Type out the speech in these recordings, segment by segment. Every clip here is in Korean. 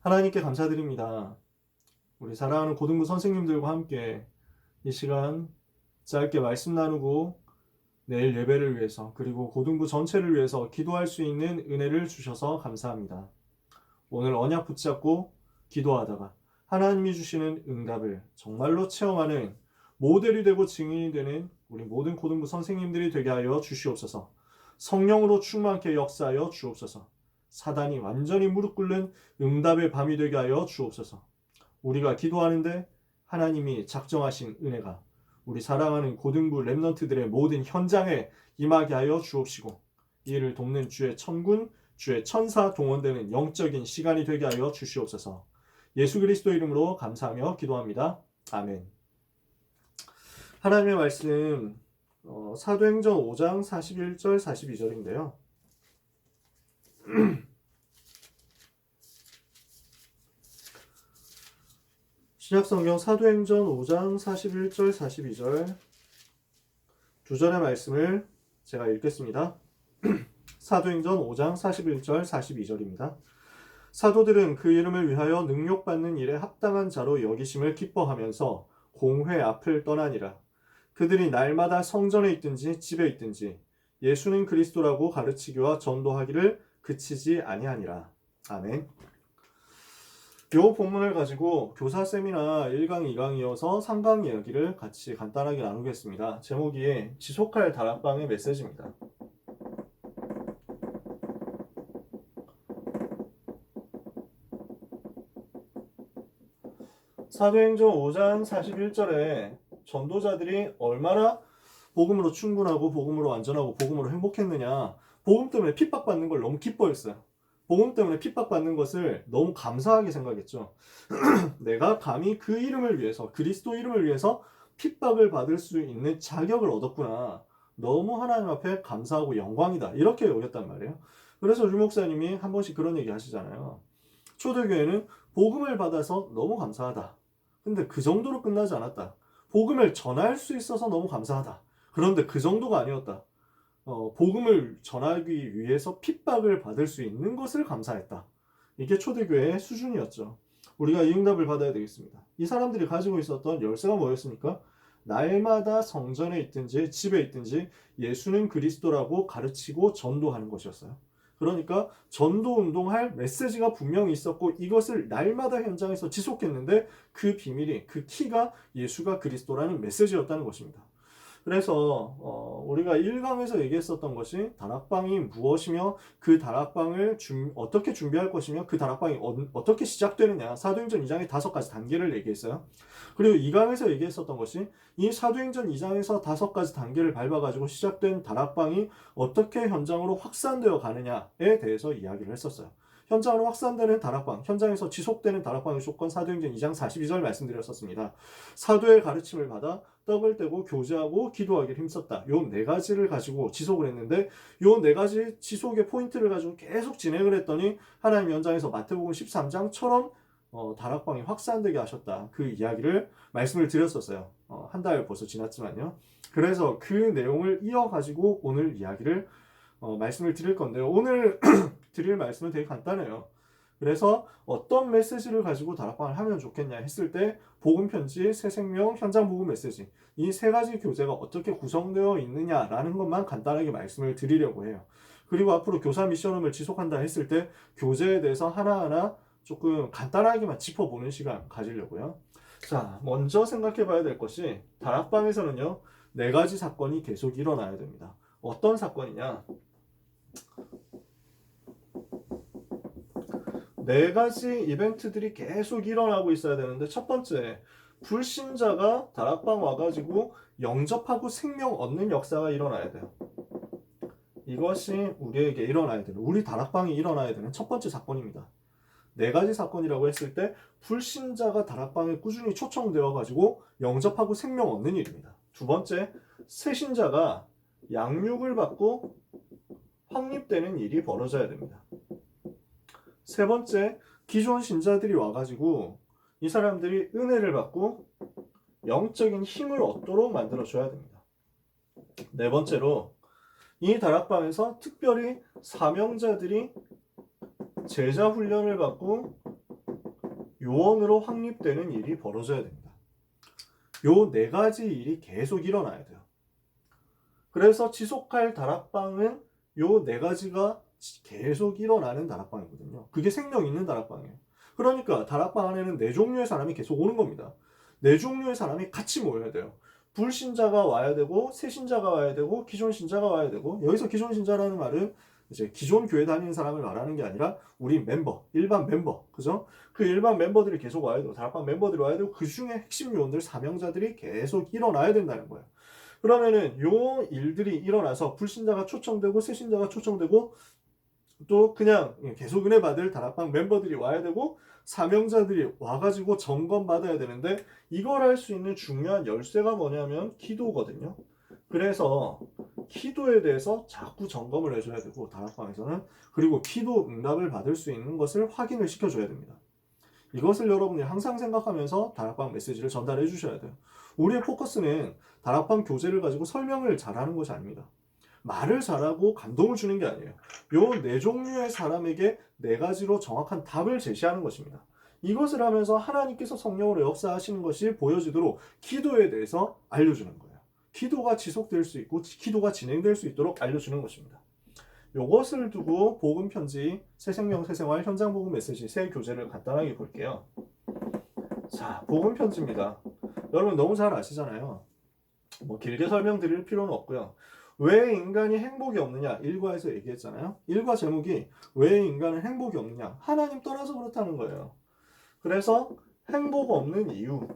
하나님께 감사드립니다. 우리 사랑하는 고등부 선생님들과 함께 이 시간 짧게 말씀 나누고 내일 예배를 위해서 그리고 고등부 전체를 위해서 기도할 수 있는 은혜를 주셔서 감사합니다. 오늘 언약 붙잡고 기도하다가 하나님이 주시는 응답을 정말로 체험하는 모델이 되고 증인이 되는 우리 모든 고등부 선생님들이 되게 하여 주시옵소서. 성령으로 충만케 역사하여 주옵소서. 사단이 완전히 무릎 꿇는 응답의 밤이 되게 하여 주옵소서. 우리가 기도하는데 하나님이 작정하신 은혜가 우리 사랑하는 고등부 렘넌트들의 모든 현장에 임하게 하여 주옵시고 이를 돕는 주의 천군, 주의 천사 동원되는 영적인 시간이 되게 하여 주시옵소서. 예수 그리스도 이름으로 감사하며 기도합니다. 아멘. 하나님의 말씀 사도행전 5장 41절 42절인데요. 신약성경 사도행전 5장 41절 42절 두 절의 말씀을 제가 읽겠습니다. 사도행전 5장 41절 42절입니다. 사도들은 그 이름을 위하여 능욕받는 일에 합당한 자로 여기심을 기뻐하면서 공회 앞을 떠나니라. 그들이 날마다 성전에 있든지 집에 있든지 예수는 그리스도라고 가르치기와 전도하기를 그치지 아니하니라. 아멘. 요 본문을 가지고 교사 세미나 1강, 2강 이어서 3강 이야기를 같이 간단하게 나누겠습니다. 제목이 지속할 다락방의 메시지입니다. 사도행전 5장 41절에 전도자들이 얼마나 복음으로 충분하고 복음으로 완전하고 복음으로 행복했느냐, 복음 때문에 핍박받는 걸 너무 기뻐했어요. 복음 때문에 핍박받는 것을 너무 감사하게 생각했죠. 내가 감히 그 이름을 위해서, 그리스도 이름을 위해서 핍박을 받을 수 있는 자격을 얻었구나. 너무 하나님 앞에 감사하고 영광이다. 이렇게 여겼단 말이에요. 그래서 유 목사님이 한 번씩 그런 얘기 하시잖아요. 초대교회는 복음을 받아서 너무 감사하다. 근데 그 정도로 끝나지 않았다. 복음을 전할 수 있어서 너무 감사하다. 그런데 그 정도가 아니었다. 복음을 전하기 위해서 핍박을 받을 수 있는 것을 감사했다. 이게 초대교회의 수준이었죠. 우리가 이 응답을 받아야 되겠습니다. 이 사람들이 가지고 있었던 열쇠가 뭐였습니까? 날마다 성전에 있든지 집에 있든지 예수는 그리스도라고 가르치고 전도하는 것이었어요. 그러니까 전도 운동할 메시지가 분명히 있었고 이것을 날마다 현장에서 지속했는데 그 비밀이, 그 키가 예수가 그리스도라는 메시지였다는 것입니다. 그래서 우리가 1강에서 얘기했었던 것이 다락방이 무엇이며 그 다락방을 어떻게 준비할 것이며 그 다락방이 어떻게 시작되느냐, 사도행전 2장의 5가지 단계를 얘기했어요. 그리고 2강에서 얘기했었던 것이 이 사도행전 2장에서 5가지 단계를 밟아가지고 시작된 다락방이 어떻게 현장으로 확산되어 가느냐에 대해서 이야기를 했었어요. 현장으로 확산되는 다락방, 현장에서 지속되는 다락방의 조건, 사도행전 2장 42절 말씀드렸었습니다. 사도의 가르침을 받아 떡을 떼고 교제하고 기도하기를 힘썼다. 요 네 가지를 가지고 지속을 했는데 요 네 가지 지속의 포인트를 가지고 계속 진행을 했더니 하나님 현장에서 마태복음 13장처럼 다락방이 확산되게 하셨다. 그 이야기를 말씀을 드렸었어요. 한 달 벌써 지났지만요. 그래서 그 내용을 이어가지고 오늘 이야기를 말씀을 드릴 건데요. 오늘 드릴 말씀은 되게 간단해요. 그래서 어떤 메시지를 가지고 다락방을 하면 좋겠냐 했을 때 복음편지, 새생명, 현장복음 메시지 이 세 가지 교재가 어떻게 구성되어 있느냐라는 것만 간단하게 말씀을 드리려고 해요. 그리고 앞으로 교사 미션홈을 지속한다 했을 때 교재에 대해서 하나하나 조금 간단하게만 짚어보는 시간 가지려고요. 자, 먼저 생각해 봐야 될 것이 다락방에서는요 4가지 사건이 계속 일어나야 됩니다. 어떤 사건이냐? 4가지 이벤트들이 계속 일어나고 있어야 되는데 첫 번째, 불신자가 다락방 와가지고 영접하고 생명 얻는 역사가 일어나야 돼요. 이것이 우리에게 일어나야 되는, 우리 다락방이 일어나야 되는 첫 번째 사건입니다. 4가지 사건이라고 했을 때 불신자가 다락방에 꾸준히 초청되어가지고 영접하고 생명 얻는 일입니다. 두 번째, 새신자가 양육을 받고 확립되는 일이 벌어져야 됩니다. 세 번째, 기존 신자들이 와가지고 이 사람들이 은혜를 받고 영적인 힘을 얻도록 만들어줘야 됩니다. 네 번째로, 이 다락방에서 특별히 사명자들이 제자 훈련을 받고 요원으로 확립되는 일이 벌어져야 됩니다. 요 네 가지 일이 계속 일어나야 돼요. 그래서 지속할 다락방은 요 네 가지가 계속 일어나는 다락방이거든요. 그게 생명 있는 다락방이에요. 그러니까 다락방 안에는 네 종류의 사람이 계속 오는 겁니다. 네 종류의 사람이 같이 모여야 돼요. 불신자가 와야 되고, 새신자가 와야 되고, 기존 신자가 와야 되고. 여기서 기존 신자라는 말은 이제 기존 교회 다니는 사람을 말하는 게 아니라 우리 멤버, 일반 멤버, 그죠? 그 일반 멤버들이 계속 와야 되고, 다락방 멤버들이 와야 되고, 그 중에 핵심 요원들, 사명자들이 계속 일어나야 된다는 거예요. 그러면은 요 일들이 일어나서 불신자가 초청되고, 새신자가 초청되고, 또 그냥 계속 은혜 받을 다락방 멤버들이 와야 되고, 사명자들이 와가지고 점검받아야 되는데, 이걸 할 수 있는 중요한 열쇠가 뭐냐면 기도거든요. 그래서 기도에 대해서 자꾸 점검을 해줘야 되고, 다락방에서는. 그리고 기도 응답을 받을 수 있는 것을 확인을 시켜줘야 됩니다. 이것을 여러분이 항상 생각하면서 다락방 메시지를 전달해 주셔야 돼요. 우리의 포커스는 다락방 교재를 가지고 설명을 잘하는 것이 아닙니다. 말을 잘하고 감동을 주는 게 아니에요. 요 네 종류의 사람에게 네 가지로 정확한 답을 제시하는 것입니다. 이것을 하면서 하나님께서 성령으로 역사하시는 것이 보여지도록 기도에 대해서 알려주는 거예요. 기도가 지속될 수 있고 기도가 진행될 수 있도록 알려주는 것입니다. 요것을 두고 복음 편지, 새생명 새생활 현장 복음 메시지 세 교재를 간단하게 볼게요. 자, 복음 편지입니다. 여러분 너무 잘 아시잖아요. 뭐 길게 설명드릴 필요는 없고요. 왜 인간이 행복이 없느냐? 1과에서 얘기했잖아요. 1과 제목이 왜 인간은 행복이 없느냐? 하나님 떠나서 그렇다는 거예요. 그래서 행복 없는 이유,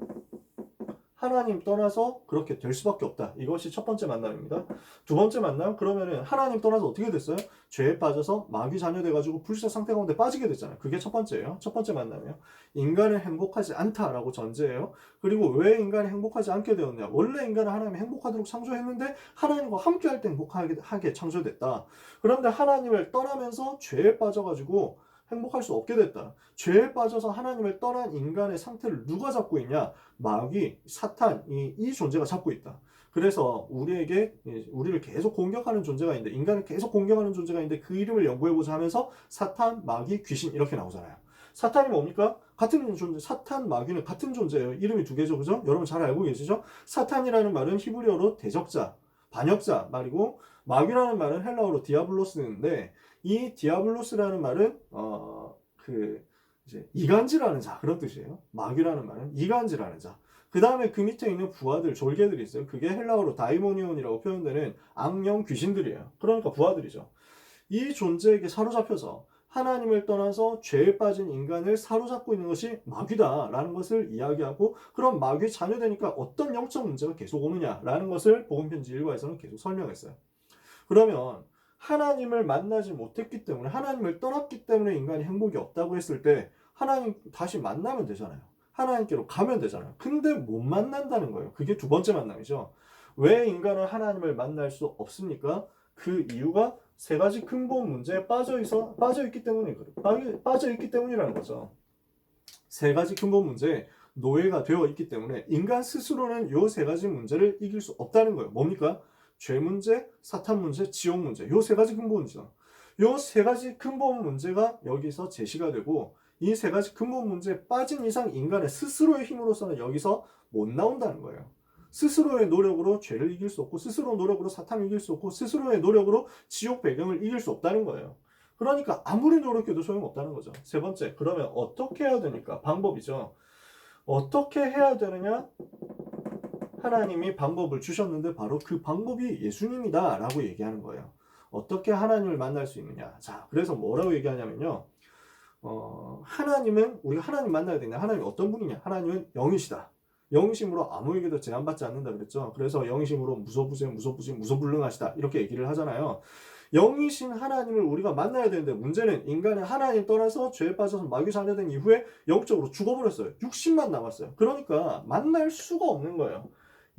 하나님 떠나서 그렇게 될 수밖에 없다. 이것이 첫 번째 만남입니다. 두 번째 만남, 그러면은 하나님 떠나서 어떻게 됐어요? 죄에 빠져서 마귀 자녀 돼가지고 불사 상태 가운데 빠지게 됐잖아요. 그게 첫 번째예요. 첫 번째 만남이에요. 인간은 행복하지 않다라고 전제해요. 그리고 왜 인간이 행복하지 않게 되었냐? 원래 인간은 하나님이 행복하도록 창조했는데 하나님과 함께할 때 행복하게 창조됐다. 그런데 하나님을 떠나면서 죄에 빠져가지고 행복할 수 없게 됐다. 죄에 빠져서 하나님을 떠난 인간의 상태를 누가 잡고 있냐? 마귀, 사탄, 이 존재가 잡고 있다. 그래서 우리를 계속 공격하는 존재가 있는데, 인간을 계속 공격하는 존재가 있는데 그 이름을 연구해보자 하면서 사탄, 마귀, 귀신 이렇게 나오잖아요. 사탄이 뭡니까? 같은 존재, 사탄, 마귀는 같은 존재예요. 이름이 두 개죠, 그죠? 여러분 잘 알고 계시죠? 사탄이라는 말은 히브리어로 대적자, 반역자 말이고, 마귀라는 말은 헬라어로 디아블로스인데, 이 디아블로스라는 말은 이제 이간질하는 자 그런 뜻이에요. 마귀라는 말은 이간질하는 자. 그 다음에 그 밑에 있는 부하들, 졸개들이 있어요. 그게 헬라어로 다이모니온이라고 표현되는 악령 귀신들이에요. 그러니까 부하들이죠. 이 존재에게 사로잡혀서 하나님을 떠나서 죄에 빠진 인간을 사로잡고 있는 것이 마귀다라는 것을 이야기하고, 그럼 마귀의 자녀되니까 어떤 영적 문제가 계속 오느냐라는 것을 복음편지 1과에서는 계속 설명했어요. 그러면 하나님을 만나지 못했기 때문에, 하나님을 떠났기 때문에 인간이 행복이 없다고 했을 때 하나님 다시 만나면 되잖아요. 하나님께로 가면 되잖아요. 근데 못 만난다는 거예요. 그게 두 번째 만남이죠. 왜 인간은 하나님을 만날 수 없습니까? 그 이유가 세 가지 근본 문제에 빠져있기 때문이라는 거죠. 세 가지 근본 문제에 노예가 되어 있기 때문에 인간 스스로는 이 세 가지 문제를 이길 수 없다는 거예요. 뭡니까? 죄 문제, 사탄 문제, 지옥 문제. 요 세 가지 근본 문제죠. 요 세 가지 근본 문제가 여기서 제시가 되고, 이 세 가지 근본 문제에 빠진 이상 인간의 스스로의 힘으로서는 여기서 못 나온다는 거예요. 스스로의 노력으로 죄를 이길 수 없고, 스스로의 노력으로 사탄을 이길 수 없고, 스스로의 노력으로 지옥 배경을 이길 수 없다는 거예요. 그러니까 아무리 노력해도 소용없다는 거죠. 세 번째, 그러면 어떻게 해야 되니까? 방법이죠. 어떻게 해야 되느냐? 하나님이 방법을 주셨는데 바로 그 방법이 예수님이다 라고 얘기하는 거예요. 어떻게 하나님을 만날 수 있느냐? 자, 그래서 뭐라고 얘기하냐면요. 하나님은, 우리가 하나님 만나야 되냐? 하나님이 어떤 분이냐? 하나님은 영이시다. 영이심으로 아무에게도 제한받지 않는다 그랬죠. 그래서 영이심으로 무소불능하시다 이렇게 얘기를 하잖아요. 영이신 하나님을 우리가 만나야 되는데, 문제는 인간은 하나님 떠나서 죄에 빠져서 마귀 자녀된 이후에 영적으로 죽어버렸어요. 육신만 남았어요. 그러니까 만날 수가 없는 거예요.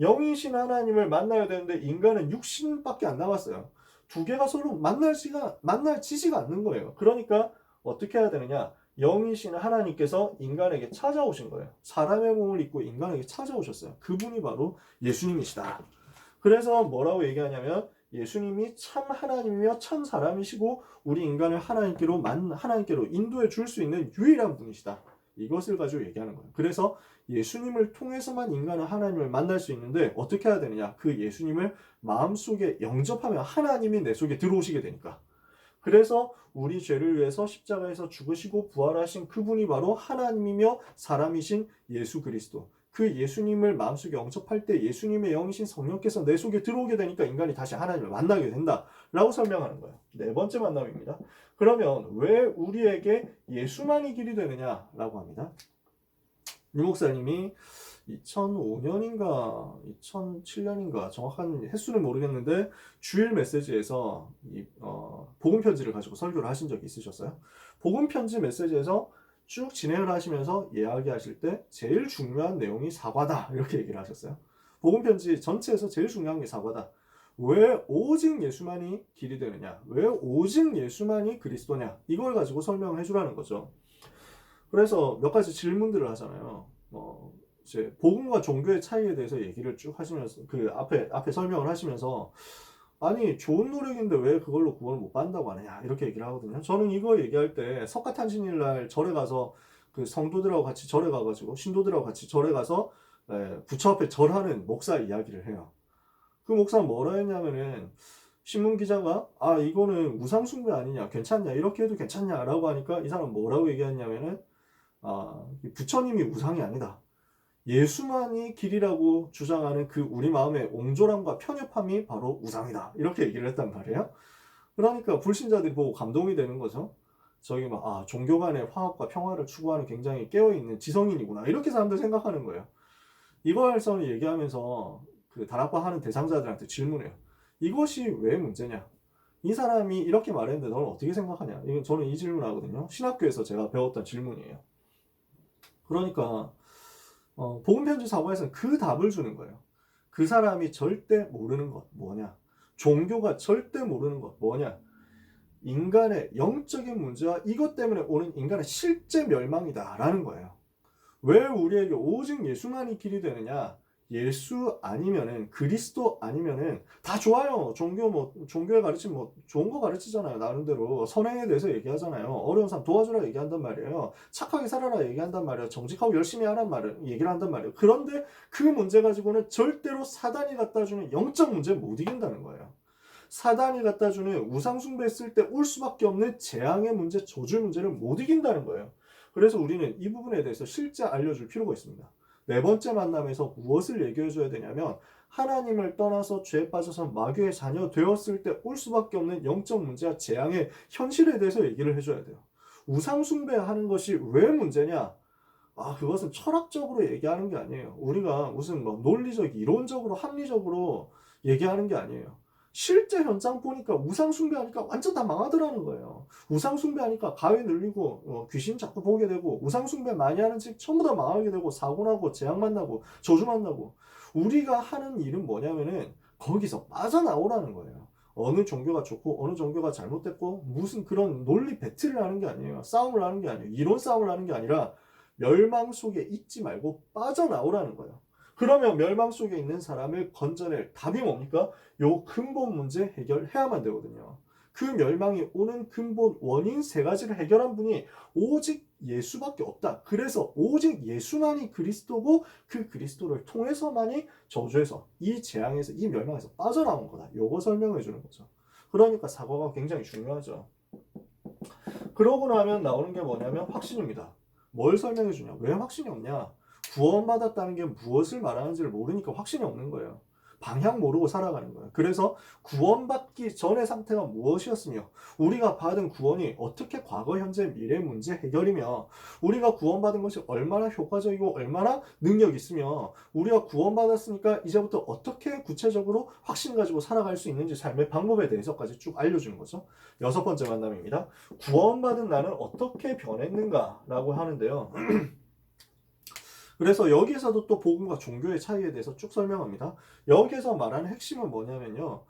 영이신 하나님을 만나야 되는데 인간은 육신밖에 안 남았어요. 두 개가 서로 만날지지가 않는 거예요. 그러니까 어떻게 해야 되느냐? 영이신 하나님께서 인간에게 찾아오신 거예요. 사람의 몸을 입고 인간에게 찾아오셨어요. 그분이 바로 예수님이시다. 그래서 뭐라고 얘기하냐면, 예수님이 참 하나님이며 참 사람이시고 우리 인간을 하나님께로 인도해 줄 수 있는 유일한 분이시다. 이것을 가지고 얘기하는 거예요. 그래서 예수님을 통해서만 인간은 하나님을 만날 수 있는데 어떻게 해야 되느냐? 그 예수님을 마음속에 영접하면 하나님이 내 속에 들어오시게 되니까. 그래서 우리 죄를 위해서 십자가에서 죽으시고 부활하신 그분이 바로 하나님이며 사람이신 예수 그리스도. 그 예수님을 마음속에 영접할 때 예수님의 영이신 성령께서 내 속에 들어오게 되니까 인간이 다시 하나님을 만나게 된다라고 설명하는 거예요. 네 번째 만남입니다. 그러면 왜 우리에게 예수만이 길이 되느냐라고 합니다. 유 목사님이 2005년인가 2007년인가 정확한 횟수는 모르겠는데 주일 메시지에서 복음 편지를 가지고 설교를 하신 적이 있으셨어요. 복음 편지 메시지에서 쭉 진행을 하시면서 이야기하실 때 제일 중요한 내용이 사과다 이렇게 얘기를 하셨어요. 복음 편지 전체에서 제일 중요한 게 사과다. 왜 오직 예수만이 길이 되느냐? 왜 오직 예수만이 그리스도냐? 이걸 가지고 설명해 주라는 거죠. 그래서 몇 가지 질문들을 하잖아요. 이제 복음과 종교의 차이에 대해서 얘기를 쭉 하시면서 그 앞에 설명을 하시면서 아니 좋은 노력인데 왜 그걸로 구원을 못 받는다고 하느냐 이렇게 얘기를 하거든요. 저는 이거 얘기할 때 석가탄신일 날 절에 가서 그 성도들하고 같이 절에 가가지고 신도들하고 같이 절에 가서 부처 앞에 절하는 목사 이야기를 해요. 그 목사는 뭐라 했냐면은 신문 기자가 이거는 우상 숭배 아니냐 괜찮냐 이렇게 해도 괜찮냐라고 하니까 이 사람 뭐라고 얘기했냐면은 부처님이 우상이 아니다. 예수만이 길이라고 주장하는 그 우리 마음의 옹졸함과 편협함이 바로 우상이다. 이렇게 얘기를 했단 말이에요. 그러니까 불신자들이 보고 감동이 되는 거죠. 저기 종교 간의 화합과 평화를 추구하는 굉장히 깨어있는 지성인이구나. 이렇게 사람들 생각하는 거예요. 이거에서 얘기하면서 그 다락방 하는 대상자들한테 질문해요. 이것이 왜 문제냐? 이 사람이 이렇게 말했는데 너는 어떻게 생각하냐? 저는 이 질문 하거든요. 신학교에서 제가 배웠던 질문이에요. 그러니까 복음편지 사과에서는 그 답을 주는 거예요. 그 사람이 절대 모르는 것 뭐냐? 종교가 절대 모르는 것 뭐냐? 인간의 영적인 문제와 이것 때문에 오는 인간의 실제 멸망이다라는 거예요. 왜 우리에게 오직 예수만이 길이 되느냐? 예수 아니면은 그리스도 아니면은 다 좋아요. 종교의 가르침 좋은 거 가르치잖아요. 나름대로 선행에 대해서 얘기하잖아요. 어려운 사람 도와주라 얘기한단 말이에요. 착하게 살아라 얘기한단 말이에요. 정직하고 열심히 하란 말을 얘기를 한단 말이에요. 그런데 그 문제 가지고는 절대로 사단이 갖다 주는 영적 문제 못 이긴다는 거예요. 사단이 갖다 주는 우상 숭배했을 때 올 수밖에 없는 재앙의 문제, 저주의 문제를 못 이긴다는 거예요. 그래서 우리는 이 부분에 대해서 실제 알려줄 필요가 있습니다. 네 번째 만남에서 무엇을 얘기해 줘야 되냐면 하나님을 떠나서 죄에 빠져서 마귀의 자녀 되었을 때 올 수밖에 없는 영적 문제와 재앙의 현실에 대해서 얘기를 해줘야 돼요. 우상 숭배하는 것이 왜 문제냐? 그것은 철학적으로 얘기하는 게 아니에요. 우리가 무슨 논리적, 이론적으로, 합리적으로 얘기하는 게 아니에요. 실제 현장 보니까 우상 숭배하니까 완전 다 망하더라는 거예요. 우상 숭배하니까 가위 눌리고 귀신 자꾸 보게 되고 우상 숭배 많이 하는 집 전부 다 망하게 되고 사고 나고 재앙 만나고 저주 만나고 우리가 하는 일은 뭐냐면은 거기서 빠져나오라는 거예요. 어느 종교가 좋고 어느 종교가 잘못됐고 무슨 그런 논리 배틀을 하는 게 아니에요. 싸움을 하는 게 아니에요. 이론 싸움을 하는 게 아니라 멸망 속에 있지 말고 빠져나오라는 거예요. 그러면 멸망 속에 있는 사람을 건져낼 답이 뭡니까? 요 근본 문제 해결해야만 되거든요. 그 멸망이 오는 근본 원인 세 가지를 해결한 분이 오직 예수밖에 없다. 그래서 오직 예수만이 그리스도고 그 그리스도를 통해서만이 저주에서 이 재앙에서 이 멸망에서 빠져나온 거다. 요거 설명해 주는 거죠. 그러니까 사과가 굉장히 중요하죠. 그러고 나면 나오는 게 뭐냐면 확신입니다. 뭘 설명해 주냐? 왜 확신이 없냐? 구원받았다는 게 무엇을 말하는지를 모르니까 확신이 없는 거예요. 방향 모르고 살아가는 거예요. 그래서 구원받기 전의 상태가 무엇이었으며 우리가 받은 구원이 어떻게 과거, 현재, 미래 문제 해결이며 우리가 구원받은 것이 얼마나 효과적이고 얼마나 능력 있으며 우리가 구원받았으니까 이제부터 어떻게 구체적으로 확신 가지고 살아갈 수 있는지 삶의 방법에 대해서까지 쭉 알려주는 거죠. 여섯 번째 만남입니다. 구원받은 나는 어떻게 변했는가라고 하는데요. 그래서 여기에서도 또 복음과 종교의 차이에 대해서 쭉 설명합니다. 여기에서 말하는 핵심은 뭐냐면요.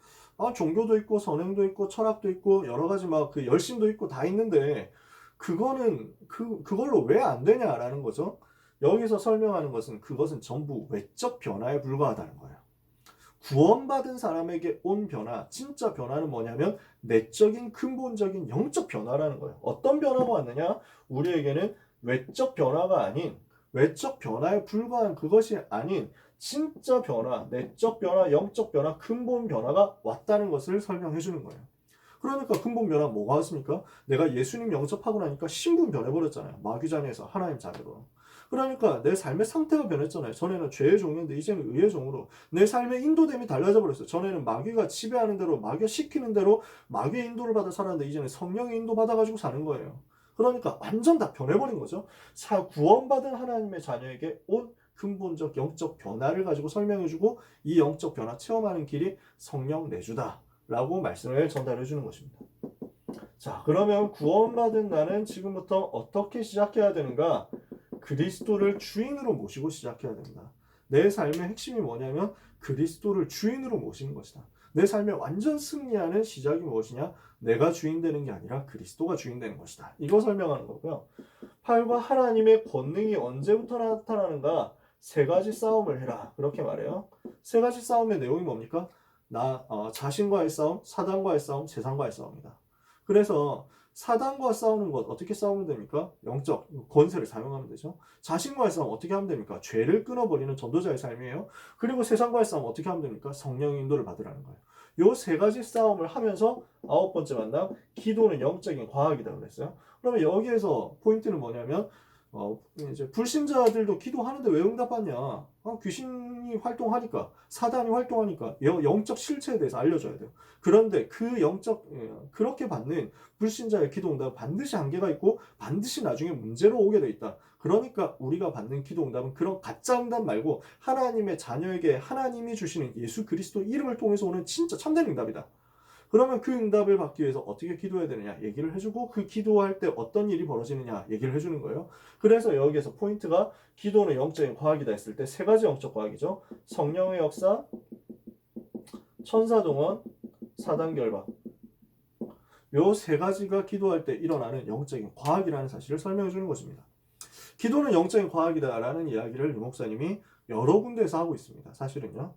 종교도 있고 선행도 있고 철학도 있고 여러 가지 그 열심도 있고 다 있는데 그거는 그걸로 왜 안 되냐라는 거죠. 여기서 설명하는 것은 그것은 전부 외적 변화에 불과하다는 거예요. 구원받은 사람에게 온 변화, 진짜 변화는 뭐냐면 내적인 근본적인 영적 변화라는 거예요. 어떤 변화가 왔느냐? 우리에게는 외적 변화가 아닌, 외적 변화에 불과한 그것이 아닌 진짜 변화, 내적 변화, 영적 변화, 근본 변화가 왔다는 것을 설명해 주는 거예요. 그러니까 근본 변화 뭐가 왔습니까? 내가 예수님 영접하고 나니까 신분 변해버렸잖아요. 마귀 자녀에서 하나님 자녀로. 그러니까 내 삶의 상태가 변했잖아요. 전에는 죄의 종이었는데 이제는 의의 종으로 내 삶의 인도됨이 달라져 버렸어요. 전에는 마귀가 지배하는 대로, 마귀가 시키는 대로 마귀의 인도를 받아 살았는데 이제는 성령의 인도 받아가지고 사는 거예요. 그러니까 완전 다 변해버린 거죠. 구원받은 하나님의 자녀에게 온 근본적 영적 변화를 가지고 설명해주고 이 영적 변화 체험하는 길이 성령 내주다 라고 말씀을 전달해 주는 것입니다. 자, 그러면 구원받은 나는 지금부터 어떻게 시작해야 되는가? 그리스도를 주인으로 모시고 시작해야 된다. 내 삶의 핵심이 뭐냐면 그리스도를 주인으로 모시는 것이다. 내 삶에 완전 승리하는 시작이 무엇이냐? 내가 주인 되는 게 아니라 그리스도가 주인 되는 것이다. 이거 설명하는 거고요. 8과 하나님의 권능이 언제부터 나타나는가? 세 가지 싸움을 해라. 그렇게 말해요. 세 가지 싸움의 내용이 뭡니까? 자신과의 싸움, 사단과의 싸움, 세상과의 싸움이다. 그래서 사단과 싸우는 것 어떻게 싸우면 됩니까? 영적 권세를 사용하면 되죠. 자신과의 싸움 어떻게 하면 됩니까? 죄를 끊어버리는 전도자의 삶이에요. 그리고 세상과의 싸움 어떻게 하면 됩니까? 성령의 인도를 받으라는 거예요. 요 세 가지 싸움을 하면서 9번째 만남, 기도는 영적인 과학이다 그랬어요. 그러면 여기에서 포인트는 뭐냐면 이제 불신자들도 기도하는데 왜 응답받냐? 귀신이 활동하니까, 사단이 활동하니까 영적 실체에 대해서 알려줘야 돼요. 그런데 그렇게 받는 불신자의 기도 응답은 반드시 한계가 있고 반드시 나중에 문제로 오게 돼 있다. 그러니까 우리가 받는 기도 응답은 그런 가짜 응답 말고 하나님의 자녀에게 하나님이 주시는 예수 그리스도 이름을 통해서 오는 진짜 참된 응답이다. 그러면 그 응답을 받기 위해서 어떻게 기도해야 되느냐 얘기를 해주고 그 기도할 때 어떤 일이 벌어지느냐 얘기를 해주는 거예요. 그래서 여기에서 포인트가 기도는 영적인 과학이다 했을 때 세 가지 영적 과학이죠. 성령의 역사, 천사 동원, 사단 결박. 요 세 가지가 기도할 때 일어나는 영적인 과학이라는 사실을 설명해 주는 것입니다. 기도는 영적인 과학이다라는 이야기를 유 목사님이 여러 군데에서 하고 있습니다. 사실은요.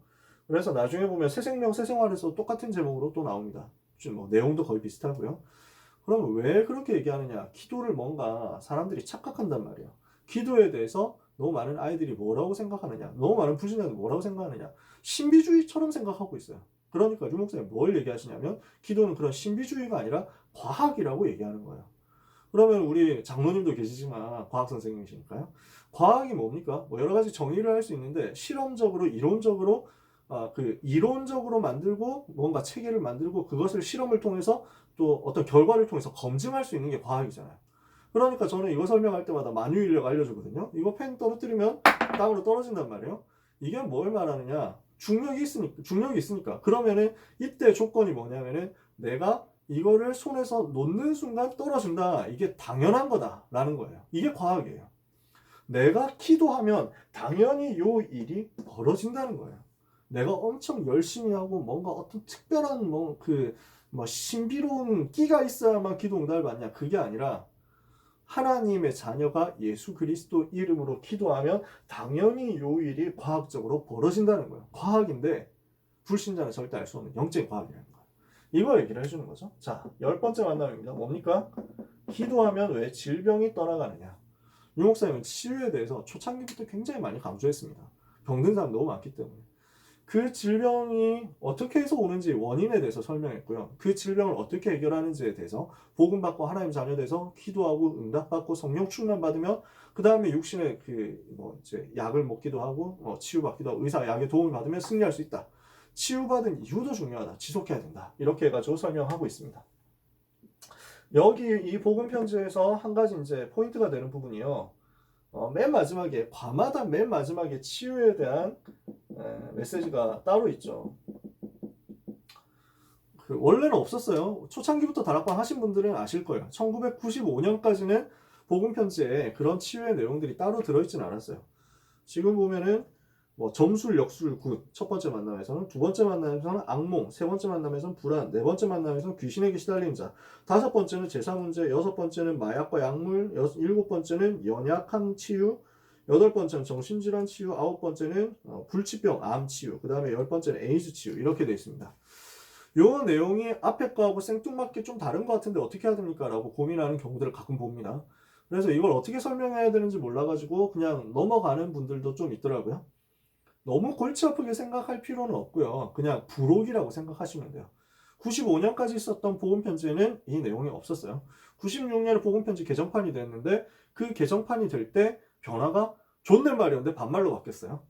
그래서 나중에 보면 새생명 새생활에서 똑같은 제목으로 또 나옵니다. 뭐 내용도 거의 비슷하고요. 그럼 왜 그렇게 얘기하느냐? 기도를 뭔가 사람들이 착각한단 말이에요. 기도에 대해서 너무 많은 아이들이 뭐라고 생각하느냐? 너무 많은 불신자들이 뭐라고 생각하느냐? 신비주의처럼 생각하고 있어요. 그러니까 유 목사님 뭘 얘기하시냐면 기도는 그런 신비주의가 아니라 과학이라고 얘기하는 거예요. 그러면 우리 장로님도 계시지만 과학 선생님이시니까요. 과학이 뭡니까? 뭐 여러 가지 정의를 할 수 있는데 실험적으로 이론적으로 이론적으로 만들고 뭔가 체계를 만들고 그것을 실험을 통해서 또 어떤 결과를 통해서 검증할 수 있는 게 과학이잖아요. 그러니까 저는 이거 설명할 때마다 만유인력 알려주거든요. 이거 펜 떨어뜨리면 땅으로 떨어진단 말이에요. 이게 뭘 말하느냐? 중력이 있으니까. 그러면은 이때 조건이 뭐냐면은 내가 이거를 손에서 놓는 순간 떨어진다. 이게 당연한 거다라는 거예요. 이게 과학이에요. 내가 기도하면 당연히 요 일이 벌어진다는 거예요. 내가 엄청 열심히 하고 뭔가 어떤 특별한 신비로운 끼가 있어야만 기도 응답을 받냐? 그게 아니라 하나님의 자녀가 예수 그리스도 이름으로 기도하면 당연히 요 일이 과학적으로 벌어진다는 거예요. 과학인데 불신자는 절대 알 수 없는 영적인 과학이라는 거예요. 이거 얘기를 해주는 거죠. 자, 10번째 만남입니다. 뭡니까? 기도하면 왜 질병이 떠나가느냐? 유 목사님은 치유에 대해서 초창기부터 굉장히 많이 강조했습니다. 병든 사람 너무 많기 때문에. 그 질병이 어떻게 해서 오는지 원인에 대해서 설명했고요. 그 질병을 어떻게 해결하는지에 대해서 복음받고 하나님 자녀 돼서 기도하고 응답받고 성령 충만 받으면 그 다음에 육신의 이제 약을 먹기도 하고 치유받기도 하고 의사 약의 도움을 받으면 승리할 수 있다. 치유받은 이유도 중요하다. 지속해야 된다. 이렇게 해가지고 설명하고 있습니다. 여기 이 복음 편지에서 한 가지 이제 포인트가 되는 부분이요. 맨 마지막에 과마다 맨 마지막에 치유에 대한 메시지가 따로 있죠. 원래는 없었어요. 초창기부터 다락방 하신 분들은 아실 거예요. 1995년까지는 복음 편지에 그런 치유의 내용들이 따로 들어있진 않았어요. 지금 보면은 점술, 역술, 굿 첫 번째 만남에서는, 두 번째 만남에서는 악몽, 세 번째 만남에서는 불안, 네 번째 만남에서는 귀신에게 시달린 자, 다섯 번째는 제사 문제, 여섯 번째는 마약과 약물, 일곱 번째는 연약한 치유, 여덟 번째는 정신질환 치유, 아홉 번째는 불치병, 암 치유, 그 다음에 열 번째는 에이즈 치유 이렇게 되어 있습니다. 요 내용이 앞에 거하고 생뚱맞게 좀 다른 것 같은데 어떻게 해야 됩니까? 라고 고민하는 경우들을 가끔 봅니다. 그래서 이걸 어떻게 설명해야 되는지 몰라가지고 그냥 넘어가는 분들도 좀 있더라고요. 너무 골치 아프게 생각할 필요는 없고요. 그냥 부록이라고 생각하시면 돼요. 95년까지 있었던 복음편지에는 이 내용이 없었어요. 96년에 복음편지 개정판이 됐는데 그 개정판이 될 때 변화가 존댓말이었는데 반말로 바뀌었어요.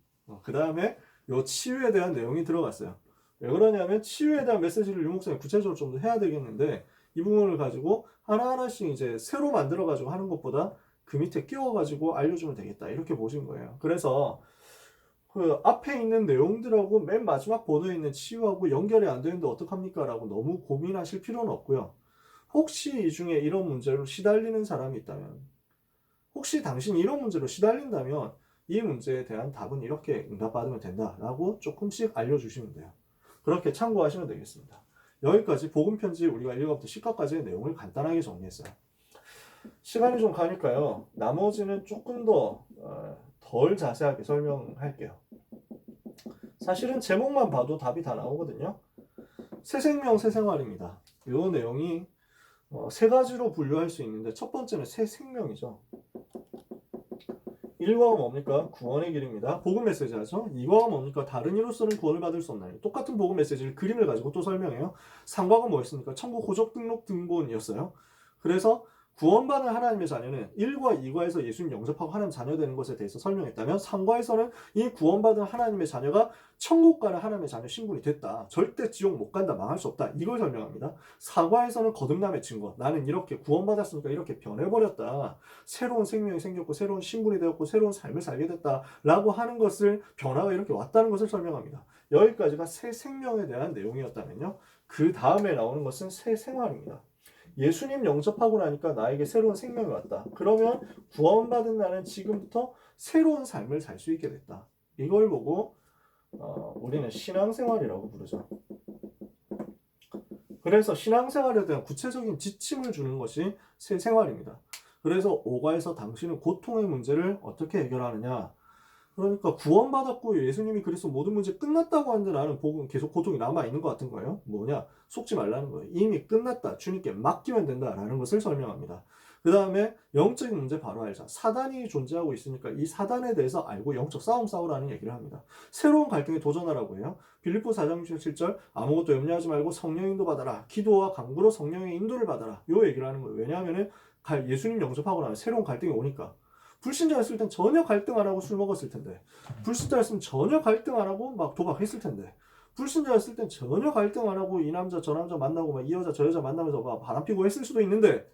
그 다음에 요 치유에 대한 내용이 들어갔어요. 왜 그러냐면 치유에 대한 메시지를 유목사님 구체적으로 좀 더 해야 되겠는데 이 부분을 가지고 하나하나씩 이제 새로 만들어가지고 하는 것보다 그 밑에 끼워가지고 알려주면 되겠다 이렇게 보신 거예요. 그래서 그 앞에 있는 내용들하고 맨 마지막 보도에 있는 치유하고 연결이 안 되는데 어떡합니까? 라고 너무 고민하실 필요는 없고요. 혹시 이 중에 이런 문제로 시달리는 사람이 있다면, 혹시 당신이 이런 문제로 시달린다면 이 문제에 대한 답은 이렇게 응답받으면 된다라고 조금씩 알려주시면 돼요. 그렇게 참고하시면 되겠습니다. 여기까지 복음편지 우리가 1과부터 10과까지의 내용을 간단하게 정리했어요. 시간이 좀 가니까요. 나머지는 조금 덜 자세하게 설명할게요. 사실은 제목만 봐도 답이 다 나오거든요. 새 생명, 새 생활입니다. 이 내용이 세 가지로 분류할 수 있는데 첫 번째는 새 생명이죠. 1과가 뭡니까? 구원의 길입니다. 복음 메시지 하죠. 2과가 뭡니까? 다른 이로서는 구원을 받을 수 없나니. 똑같은 복음 메시지를 그림을 가지고 또 설명해요. 3과가 뭐였습니까? 천국 호적 등록 등본이었어요. 그래서 구원받은 하나님의 자녀는 1과 2과에서 예수님 영접하고 하나님 자녀 되는 것에 대해서 설명했다면 3과에서는 이 구원받은 하나님의 자녀가 천국 가는 하나님의 자녀 신분이 됐다. 절대 지옥 못 간다. 망할 수 없다. 이걸 설명합니다. 4과에서는 거듭남의 증거. 나는 이렇게 구원받았으니까 이렇게 변해버렸다. 새로운 생명이 생겼고 새로운 신분이 되었고 새로운 삶을 살게 됐다라고 하는 것을 변화가 이렇게 왔다는 것을 설명합니다. 여기까지가 새 생명에 대한 내용이었다면요. 그 다음에 나오는 것은 새 생활입니다. 예수님 영접하고 나니까 나에게 새로운 생명이 왔다. 그러면 구원받은 나는 지금부터 새로운 삶을 살 수 있게 됐다. 이걸 보고 우리는 신앙생활이라고 부르죠. 그래서 신앙생활에 대한 구체적인 지침을 주는 것이 새 생활입니다. 그래서 5과에서 당신은 고통의 문제를 어떻게 해결하느냐. 그러니까 구원받았고 예수님이 그래서 모든 문제 끝났다고 하는데 나는 복음 계속 고통이 남아있는 것 같은 거예요. 뭐냐? 속지 말라는 거예요. 이미 끝났다. 주님께 맡기면 된다라는 것을 설명합니다. 그 다음에 영적인 문제 바로 알자. 사단이 존재하고 있으니까 이 사단에 대해서 알고 영적 싸움 싸우라는 얘기를 합니다. 새로운 갈등에 도전하라고 해요. 빌립보 4장 7절 아무것도 염려하지 말고 성령 인도 받아라. 기도와 간구로 성령의 인도를 받아라. 요 얘기를 하는 거예요. 왜냐하면 예수님 영접하고 나면 새로운 갈등이 오니까. 불신자였을 땐 전혀 갈등 안 하고 술 먹었을 텐데, 불신자였으면 전혀 갈등 안 하고 막 도박했을 텐데, 불신자였을 땐 전혀 갈등 안 하고 이 남자 저 남자 만나고 막 이 여자 저 여자 만나면서 막 바람 피고 했을 수도 있는데,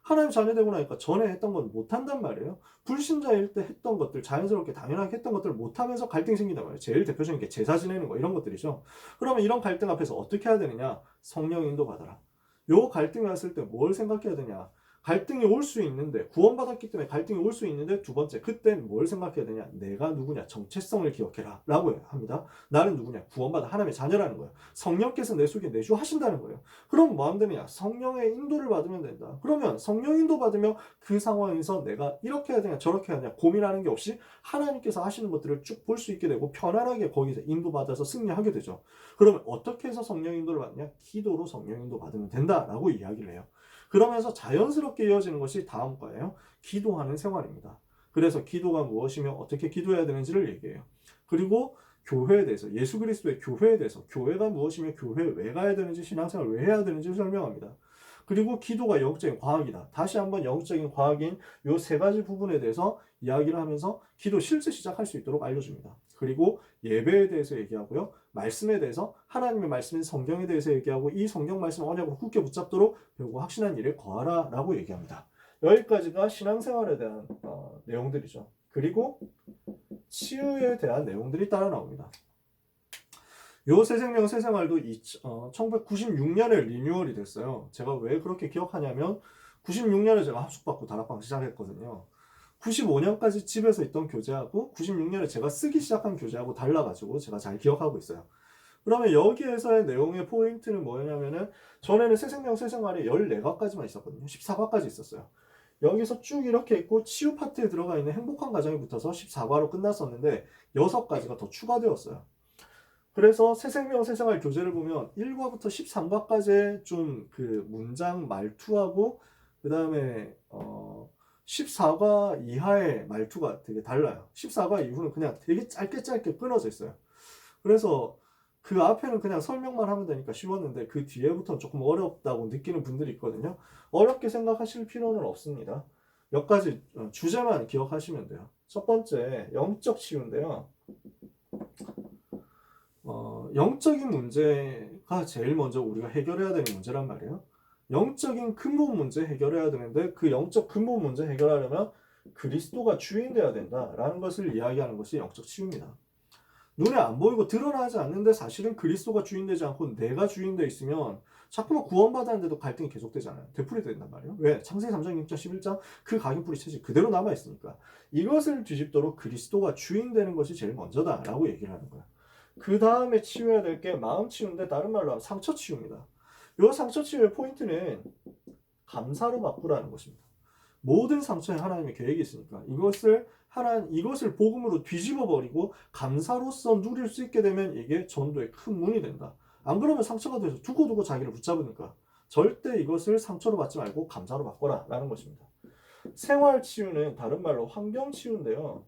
하나님 자녀 되고 나니까 전에 했던 건 못한단 말이에요. 불신자일 때 했던 것들, 자연스럽게 당연하게 했던 것들을 못하면서 갈등이 생긴단 말이에요. 제일 대표적인 게 제사 지내는 거 이런 것들이죠. 그러면 이런 갈등 앞에서 어떻게 해야 되느냐? 성령 인도 받아라. 요 갈등이 왔을 때 뭘 생각해야 되냐? 갈등이 올 수 있는데, 구원받았기 때문에 갈등이 올 수 있는데, 두 번째, 그땐 뭘 생각해야 되냐? 내가 누구냐? 정체성을 기억해라. 라고 합니다. 나는 누구냐? 구원받은 하나님의 자녀라는 거예요. 성령께서 내 속에 내주하신다는 거예요. 그럼 뭐 하면 되느냐? 성령의 인도를 받으면 된다. 그러면 성령 인도 받으면 그 상황에서 내가 이렇게 해야 되냐? 저렇게 해야 되냐? 고민하는 게 없이 하나님께서 하시는 것들을 쭉 볼 수 있게 되고, 편안하게 거기서 인도받아서 승리하게 되죠. 그러면 어떻게 해서 성령 인도를 받느냐? 기도로 성령 인도 받으면 된다라고 이야기를 해요. 그러면서 자연스럽게 이어지는 것이 다음 과예요. 기도하는 생활입니다. 그래서 기도가 무엇이며 어떻게 기도해야 되는지를 얘기해요. 그리고 교회에 대해서, 예수 그리스도의 교회에 대해서, 교회가 무엇이며 교회에 왜 가야 되는지, 신앙생활 왜 해야 되는지 설명합니다. 그리고 기도가 영적인 과학이다. 다시 한번 영적인 과학인 이 세 가지 부분에 대해서 이야기를 하면서 기도 실제 시작할 수 있도록 알려줍니다. 그리고 예배에 대해서 얘기하고요. 말씀에 대해서, 하나님의 말씀인 성경에 대해서 얘기하고, 이 성경 말씀 언약으로 굳게 붙잡도록 배우고 확신한 일에 거하라 라고 얘기합니다. 여기까지가 신앙생활에 대한 내용들이죠. 그리고 치유에 대한 내용들이 따라 나옵니다. 요 새생명 새생활도 1996년에 리뉴얼이 됐어요. 제가 왜 그렇게 기억하냐면 96년에 제가 합숙받고 다락방 시작했거든요. 95년까지 집에서 있던 교재하고 96년에 제가 쓰기 시작한 교재하고 달라가지고 제가 잘 기억하고 있어요. 그러면 여기에서의 내용의 포인트는 뭐냐면은 전에는 새생명 새생활이 14과까지만 있었거든요. 14과까지 있었어요. 여기서 쭉 이렇게 있고 치유 파트에 들어가 있는 행복한 가정이 붙어서 14과로 끝났었는데 6가지가 더 추가되었어요. 그래서 새생명 새생활 교재를 보면 1과부터 13과까지의 좀 그 문장 말투하고 그 다음에 14과 이하의 말투가 되게 달라요. 14과 이후는 그냥 되게 짧게 끊어져 있어요. 그래서 그 앞에는 그냥 설명만 하면 되니까 쉬웠는데 그 뒤에부터는 조금 어렵다고 느끼는 분들이 있거든요. 어렵게 생각하실 필요는 없습니다. 몇 가지 주제만 기억하시면 돼요. 첫 번째, 영적 치유인데요. 영적인 문제가 제일 먼저 우리가 해결해야 되는 문제란 말이에요. 영적인 근본 문제 해결해야 되는데 그 영적 근본 문제 해결하려면 그리스도가 주인 되어야 된다라는 것을 이야기하는 것이 영적 치유입니다. 눈에 안 보이고 드러나지 않는데 사실은 그리스도가 주인되지 않고 내가 주인되어 있으면 자꾸만 구원받았는데도 갈등이 계속되잖아요. 되풀이 된단 말이에요. 왜? 창세기 3장 6장 11장 그 각인뿌리 체질 그대로 남아있으니까. 이것을 뒤집도록 그리스도가 주인되는 것이 제일 먼저다라고 얘기를 하는 거예요. 그 다음에 치유해야 될 게 마음 치유인데 다른 말로 하면 상처 치유입니다. 이 상처 치유의 포인트는 감사로 바꾸라는 것입니다. 모든 상처에 하나님의 계획이 있으니까 이것을 복음으로 뒤집어 버리고 감사로서 누릴 수 있게 되면 이게 전도의 큰 문이 된다. 안 그러면 상처가 돼서 두고두고 자기를 붙잡으니까 절대 이것을 상처로 받지 말고 감사로 바꿔라 라는 것입니다. 생활 치유는 다른 말로 환경 치유인데요.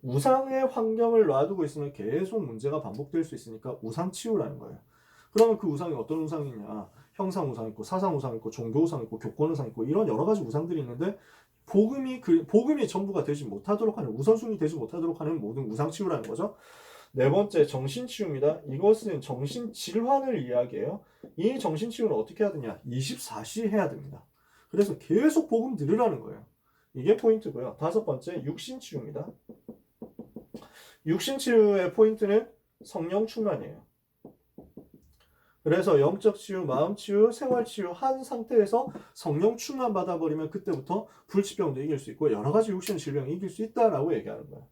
우상의 환경을 놔두고 있으면 계속 문제가 반복될 수 있으니까 우상 치유라는 거예요. 그러면 그 우상이 어떤 우상이냐? 형상 우상 있고 사상 우상 있고 종교 우상 있고 교권 우상 있고 이런 여러 가지 우상들이 있는데 복음이 전부가 되지 못하도록 하는 우선순위 되지 못하도록 하는 모든 우상 치유라는 거죠. 네 번째 정신 치유입니다. 이것은 정신 질환을 이야기해요. 이 정신 치유는 어떻게 해야 되냐? 24시 해야 됩니다. 그래서 계속 복음 들으라는 거예요. 이게 포인트고요. 다섯 번째 육신 치유입니다. 육신 치유의 포인트는 성령 충만이에요. 그래서 영적 치유, 마음 치유, 생활 치유 한 상태에서 성령 충만 받아버리면 그때부터 불치병도 이길 수 있고 여러 가지 육신 질병 이길 수 있다라고 얘기하는 거예요.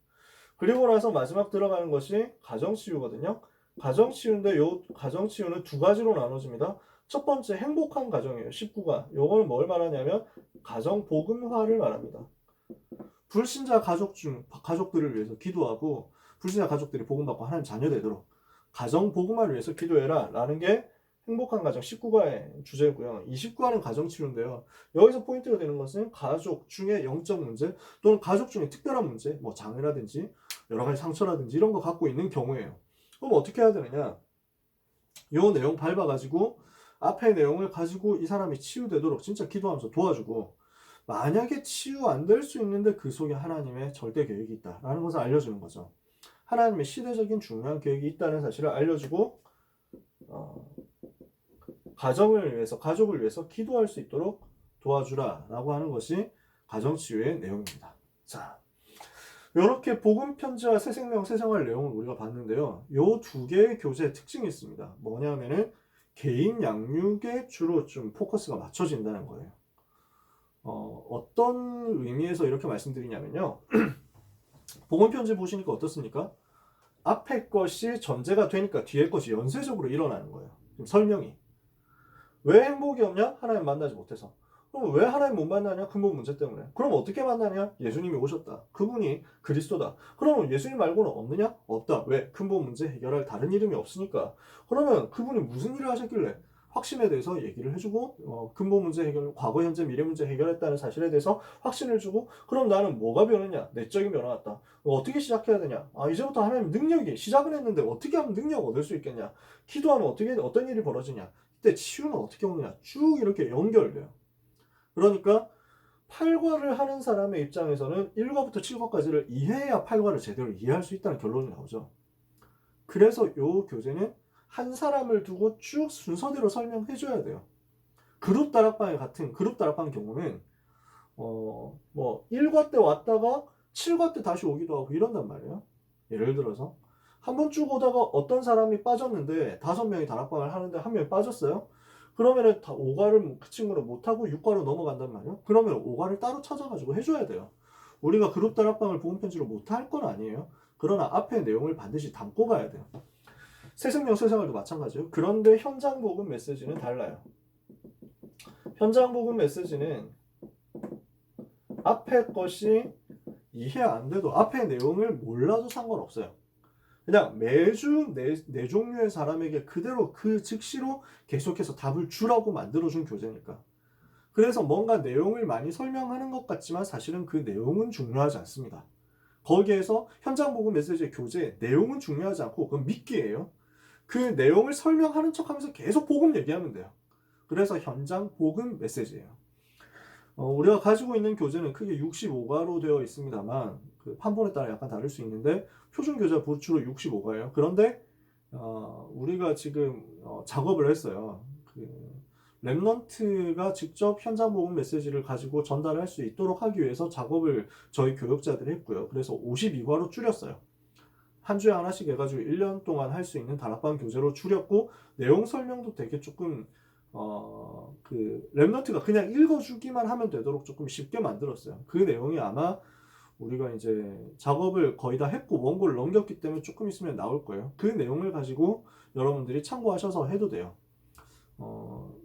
그리고 나서 마지막 들어가는 것이 가정 치유거든요. 가정 치유인데 요 가정 치유는 두 가지로 나눠집니다. 첫 번째 행복한 가정이에요. 19가. 요걸 뭘 말하냐면 가정 복음화를 말합니다. 불신자 가족들을 위해서 기도하고 불신자 가족들이 복음받고 하나님 자녀 되도록 가정 복음화를 위해서 기도해라 라는 게 행복한 가정 19과의 주제고요. 20과는 가정 치유인데요. 여기서 포인트가 되는 것은 가족 중에 영적 문제 또는 가족 중에 특별한 문제, 뭐 장애라든지 여러 가지 상처라든지 이런 거 갖고 있는 경우에요. 그럼 어떻게 해야 되느냐? 요 내용 밟아가지고 앞의 내용을 가지고 이 사람이 치유되도록 진짜 기도하면서 도와주고 만약에 치유 안 될 수 있는데 그 속에 하나님의 절대 계획이 있다라는 것을 알려주는 거죠. 하나님의 시대적인 중요한 계획이 있다는 사실을 알려주고 가정을 위해서 가족을 위해서 기도할 수 있도록 도와주라라고 하는 것이 가정치유의 내용입니다. 자, 이렇게 복음 편지와 새 생명 새 생활 내용을 우리가 봤는데요. 요 두 개의 교재의 특징이 있습니다. 뭐냐면은 개인 양육에 주로 좀 포커스가 맞춰진다는 거예요. 어떤 의미에서 이렇게 말씀드리냐면요. 복음 편지 보시니까 어떻습니까? 앞에 것이 전제가 되니까 뒤에 것이 연쇄적으로 일어나는 거예요. 설명이. 왜 행복이 없냐? 하나님 만나지 못해서. 그럼 왜 하나님 못 만나냐? 근본 문제 때문에. 그럼 어떻게 만나냐? 예수님이 오셨다. 그분이 그리스도다. 그러면 예수님 말고는 없느냐? 없다. 왜? 근본 문제 해결할 다른 이름이 없으니까. 그러면 그분이 무슨 일을 하셨길래? 확신에 대해서 얘기를 해주고 근본 문제 해결, 과거, 현재, 미래 문제 해결했다는 사실에 대해서 확신을 주고 그럼 나는 뭐가 변했냐? 내적인 변화 같다. 어떻게 시작해야 되냐? 이제부터 하나님 능력이 시작은 했는데 어떻게 하면 능력 얻을 수 있겠냐? 기도하면 어떤 일이 벌어지냐? 이때 치유는 어떻게 오느냐? 쭉 이렇게 연결돼요. 그러니까 8과를 하는 사람의 입장에서는 1과부터 7과까지를 이해해야 8과를 제대로 이해할 수 있다는 결론이 나오죠. 그래서 이 교재는 한 사람을 두고 쭉 순서대로 설명해줘야 돼요. 그룹 다락방 경우는 1과 때 왔다가 7과 때 다시 오기도 하고 이런단 말이에요. 예를 들어서 한 번 쭉 오다가 어떤 사람이 빠졌는데 5명이 다락방을 하는데 한 명이 빠졌어요. 그러면은 5과를 그 친구는 못하고 6과로 넘어간단 말이에요. 그러면 5과를 따로 찾아가지고 해줘야 돼요. 우리가 그룹 다락방을 복음 편지로 못할 건 아니에요. 그러나 앞에 내용을 반드시 담고 가야 돼요. 새생명 새생활도 마찬가지예요. 그런데 현장 복음 메시지는 달라요. 현장 복음 메시지는 앞에 것이 이해 안 돼도 앞에 내용을 몰라도 상관없어요. 그냥 매주 네 종류의 사람에게 그대로 그 즉시로 계속해서 답을 주라고 만들어준 교재니까. 그래서 뭔가 내용을 많이 설명하는 것 같지만 사실은 그 내용은 중요하지 않습니다. 거기에서 현장 복음 메시지의 교재 내용은 중요하지 않고 그건 미끼예요. 그 내용을 설명하는 척하면서 계속 복음 얘기하면 돼요. 그래서 현장 복음 메시지예요. 우리가 가지고 있는 교재는 크게 65가로 되어 있습니다만 그 판본에 따라 약간 다를 수 있는데 표준 교재가 주로 65가예요. 그런데 우리가 지금 작업을 했어요. 그 랩넌트가 직접 현장 복음 메시지를 가지고 전달할 수 있도록 하기 위해서 작업을 저희 교역자들이 했고요. 그래서 52과로 줄였어요. 한 주에 하나씩 해가지고 1년 동안 할 수 있는 다락방 교재로 줄였고 내용 설명도 되게 조금 그 랩넌트가 그냥 읽어주기만 하면 되도록 조금 쉽게 만들었어요. 그 내용이 아마 우리가 이제 작업을 거의 다 했고 원고를 넘겼기 때문에 조금 있으면 나올 거예요. 그 내용을 가지고 여러분들이 참고하셔서 해도 돼요.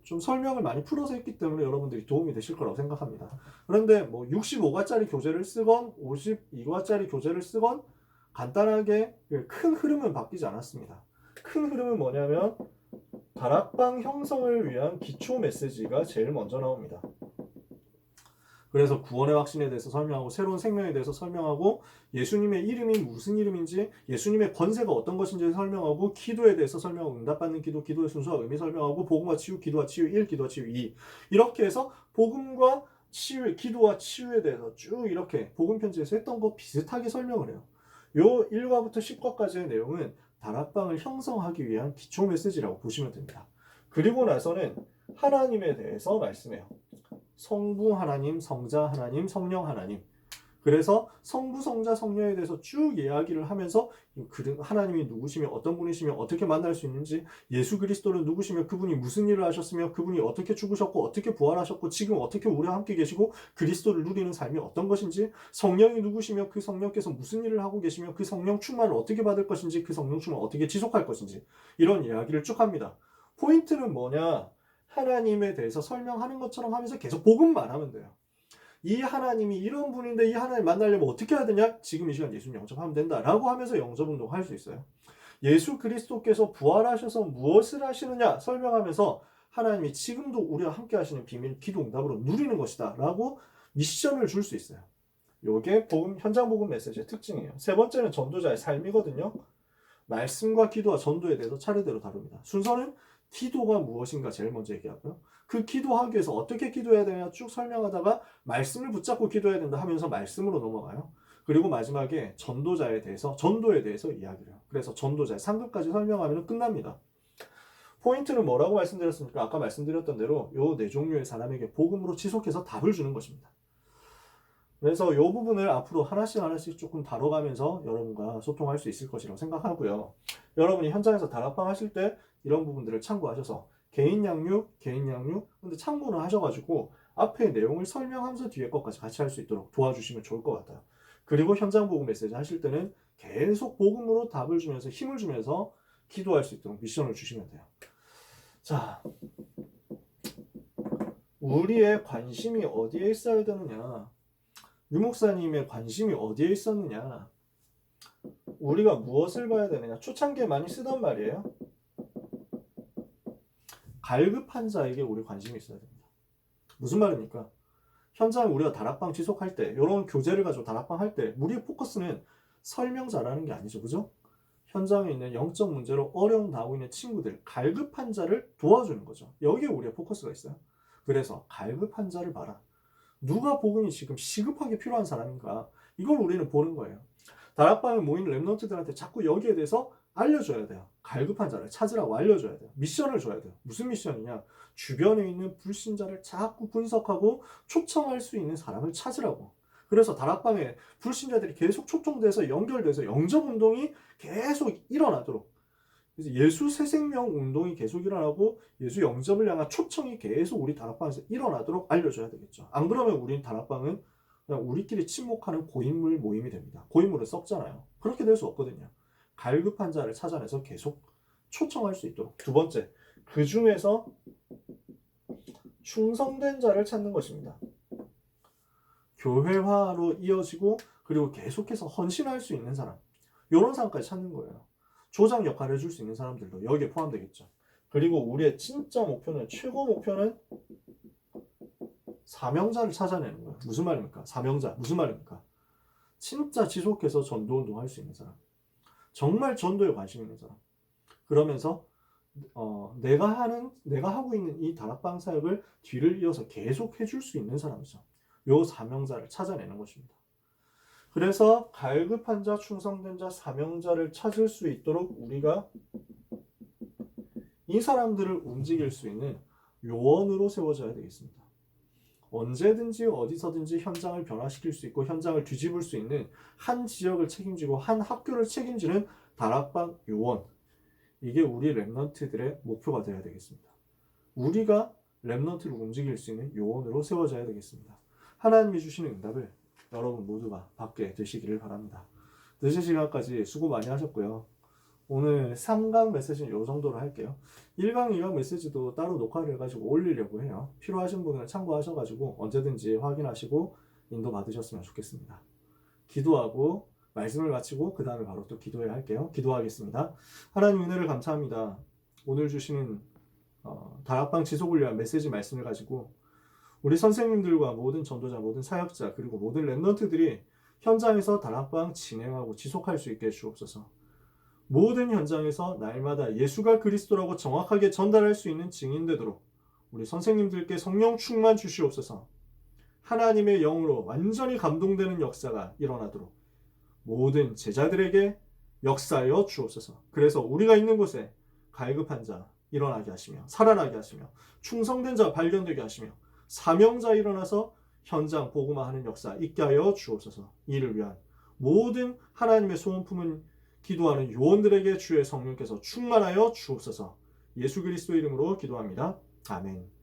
좀 설명을 많이 풀어서 했기 때문에 여러분들이 도움이 되실 거라고 생각합니다. 그런데 뭐 65과짜리 교재를 쓰건 52과짜리 교재를 쓰건 간단하게 큰 흐름은 바뀌지 않았습니다. 큰 흐름은 뭐냐면 다락방 형성을 위한 기초 메시지가 제일 먼저 나옵니다. 그래서 구원의 확신에 대해서 설명하고 새로운 생명에 대해서 설명하고 예수님의 이름이 무슨 이름인지 예수님의 권세가 어떤 것인지 설명하고 기도에 대해서 설명하고 응답받는 기도, 기도의 순서와 의미 설명하고 복음과 치유, 기도와 치유 1, 기도와 치유 2 이렇게 해서 복음과 치유, 기도와 치유에 대해서 쭉 이렇게 복음 편지에서 했던 거 비슷하게 설명을 해요. 요 1과부터 10과까지의 내용은 다락방을 형성하기 위한 기초 메시지라고 보시면 됩니다. 그리고 나서는 하나님에 대해서 말씀해요. 성부 하나님, 성자 하나님, 성령 하나님. 그래서 성부, 성자, 성령에 대해서 쭉 이야기를 하면서 하나님이 누구시며 어떤 분이시며 어떻게 만날 수 있는지 예수 그리스도는 누구시며 그분이 무슨 일을 하셨으며 그분이 어떻게 죽으셨고 어떻게 부활하셨고 지금 어떻게 우리와 함께 계시고 그리스도를 누리는 삶이 어떤 것인지 성령이 누구시며 그 성령께서 무슨 일을 하고 계시며 그 성령 충만을 어떻게 받을 것인지 그 성령 충만을 어떻게 지속할 것인지 이런 이야기를 쭉 합니다. 포인트는 뭐냐? 하나님에 대해서 설명하는 것처럼 하면서 계속 복음만 하면 돼요. 이 하나님이 이런 분인데 이 하나님 만나려면 어떻게 해야 되냐? 지금 이 시간 예수님 영접하면 된다 라고 하면서 영접운동 할 수 있어요. 예수 그리스도께서 부활하셔서 무엇을 하시느냐 설명하면서 하나님이 지금도 우리와 함께 하시는 비밀 기도 응답으로 누리는 것이다 라고 미션을 줄 수 있어요. 이게 복음, 현장 복음 메시지의 특징이에요. 세 번째는 전도자의 삶이거든요. 말씀과 기도와 전도에 대해서 차례대로 다룹니다. 순서는 기도가 무엇인가 제일 먼저 얘기하고요. 그 기도하기 위해서 어떻게 기도해야 되냐 쭉 설명하다가 말씀을 붙잡고 기도해야 된다 하면서 말씀으로 넘어가요. 그리고 마지막에 전도자에 대해서 전도에 대해서 이야기를 해요. 그래서 전도자의 상급까지 설명하면 끝납니다. 포인트는 뭐라고 말씀드렸습니까? 아까 말씀드렸던 대로 요 네 종류의 사람에게 복음으로 지속해서 답을 주는 것입니다. 그래서 이 부분을 앞으로 하나씩 조금 다뤄가면서 여러분과 소통할 수 있을 것이라고 생각하고요. 여러분이 현장에서 다락방 하실 때 이런 부분들을 참고하셔서 개인 양육, 근데 참고는 하셔가지고 앞에 내용을 설명하면서 뒤에 것까지 같이 할 수 있도록 도와주시면 좋을 것 같아요. 그리고 현장 복음 메시지 하실 때는 계속 복음으로 답을 주면서 힘을 주면서 기도할 수 있도록 미션을 주시면 돼요. 자, 우리의 관심이 어디에 있어야 되느냐? 유 목사님의 관심이 어디에 있었느냐? 우리가 무엇을 봐야 되느냐? 초창기에 많이 쓰던 말이에요. 갈급한 자에게 우리 관심이 있어야 됩니다. 무슨 말입니까? 현장 우리가 다락방 지속할 때 이런 교재를 가지고 다락방 할 때 우리의 포커스는 설명 잘하는 게 아니죠. 그죠? 현장에 있는 영적 문제로 어려움 당하고 있는 친구들, 갈급한 자를 도와주는 거죠. 여기에 우리의 포커스가 있어요. 그래서 갈급한 자를 봐라. 누가 복음이 지금 시급하게 필요한 사람인가? 이걸 우리는 보는 거예요. 다락방에 모인 랩넌트들한테 자꾸 여기에 대해서 알려줘야 돼요. 갈급한 자를 찾으라고 알려줘야 돼요. 미션을 줘야 돼요. 무슨 미션이냐? 주변에 있는 불신자를 자꾸 분석하고 초청할 수 있는 사람을 찾으라고. 그래서 다락방에 불신자들이 계속 초청돼서 연결돼서 영접운동이 계속 일어나도록, 그래서 예수 새생명 운동이 계속 일어나고 예수 영접을 향한 초청이 계속 우리 다락방에서 일어나도록 알려줘야 되겠죠. 안 그러면 우리 다락방은 그냥 우리끼리 침묵하는 고인물 모임이 됩니다. 고인물을 썩잖아요. 그렇게 될 수 없거든요. 갈급한 자를 찾아내서 계속 초청할 수 있도록. 두 번째, 그 중에서 충성된 자를 찾는 것입니다. 교회화로 이어지고 그리고 계속해서 헌신할 수 있는 사람, 이런 사람까지 찾는 거예요. 조장 역할을 해줄 수 있는 사람들도 여기에 포함되겠죠. 그리고 우리의 진짜 목표는, 최고 목표는 사명자를 찾아내는 거예요. 무슨 말입니까? 사명자. 무슨 말입니까? 진짜 지속해서 전도운동 할 수 있는 사람. 정말 전도에 관심 있는 사람. 그러면서 내가 하고 있는 이 다락방 사역을 뒤를 이어서 계속 해줄 수 있는 사람이죠. 요 사명자를 찾아내는 것입니다. 그래서 갈급한 자, 충성된 자, 사명자를 찾을 수 있도록 우리가 이 사람들을 움직일 수 있는 요원으로 세워져야 되겠습니다. 언제든지 어디서든지 현장을 변화시킬 수 있고 현장을 뒤집을 수 있는 한 지역을 책임지고 한 학교를 책임지는 다락방 요원. 이게 우리 렘넌트들의 목표가 되어야 되겠습니다. 우리가 렘넌트를 움직일 수 있는 요원으로 세워져야 되겠습니다. 하나님이 주시는 응답을 여러분 모두가 받게 되시기를 바랍니다. 늦은 시간까지 수고 많이 하셨고요. 오늘 3강 메시지는 이 정도로 할게요. 1강, 2강 메시지도 따로 녹화를 해가지고 올리려고 해요. 필요하신 분은 참고하셔가지고 언제든지 확인하시고 인도 받으셨으면 좋겠습니다. 기도하고 말씀을 마치고 그 다음에 바로 또 기도해야 할게요. 기도하겠습니다. 하나님 은혜를 감사합니다. 오늘 주시는 다락방 지속을 위한 메시지 말씀을 가지고 우리 선생님들과 모든 전도자, 모든 사역자, 그리고 모든 렘넌트들이 현장에서 다락방 진행하고 지속할 수 있게 해주옵소서. 모든 현장에서 날마다 예수가 그리스도라고 정확하게 전달할 수 있는 증인 되도록 우리 선생님들께 성령 충만 주시옵소서. 하나님의 영으로 완전히 감동되는 역사가 일어나도록 모든 제자들에게 역사하여 주옵소서. 그래서 우리가 있는 곳에 갈급한 자 일어나게 하시며 살아나게 하시며 충성된 자 발견되게 하시며 사명자 일어나서 현장 복음화하는 역사 있게 하여 주옵소서. 이를 위한 모든 하나님의 소원 품은 기도하는 요원들에게 주의 성령께서 충만하여 주옵소서. 예수 그리스도 이름으로 기도합니다. 아멘.